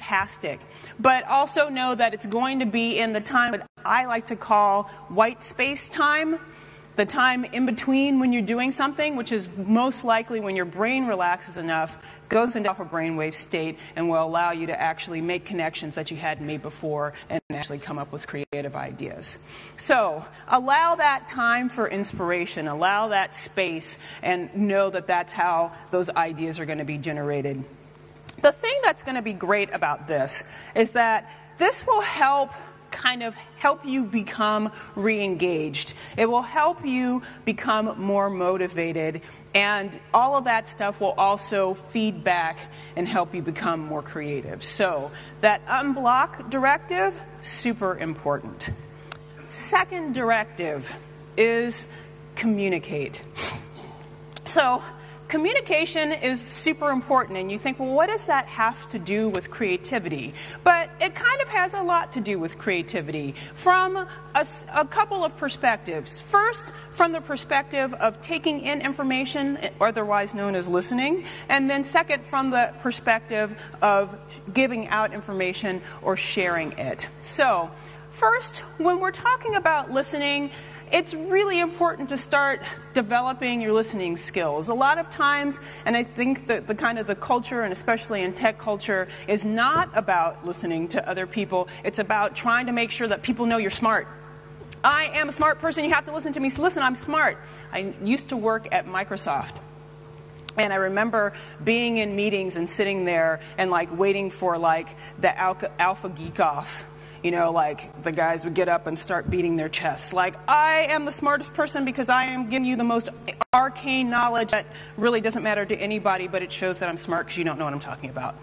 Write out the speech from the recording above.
fantastic. But also know that it's going to be in the time that I like to call white space time, the time in between when you're doing something, which is most likely when your brain relaxes enough, goes into a brainwave state, and will allow you to actually make connections that you hadn't made before and actually come up with creative ideas. So allow that time for inspiration, allow that space, and know that that's how those ideas are going to be generated. The thing that's going to be great about this is that this will help you become re-engaged. It will help you become more motivated, and all of that stuff will also feed back and help you become more creative. So that unblock directive, super important. Second directive is communicate. So communication is super important, and you think, well, what does that have to do with creativity? But it kind of has a lot to do with creativity from a couple of perspectives. First, from the perspective of taking in information, otherwise known as listening, and then second, from the perspective of giving out information or sharing it. So, first, when we're talking about listening, it's really important to start developing your listening skills. A lot of times, and I think that the kind of the culture, and especially in tech culture, is not about listening to other people. It's about trying to make sure that people know you're smart. I am a smart person, you have to listen to me. So listen, I'm smart. I used to work at Microsoft. And I remember being in meetings and sitting there and waiting for the alpha geek off. You know, the guys would get up and start beating their chests. I am the smartest person because I am giving you the most arcane knowledge that really doesn't matter to anybody, but it shows that I'm smart because you don't know what I'm talking about.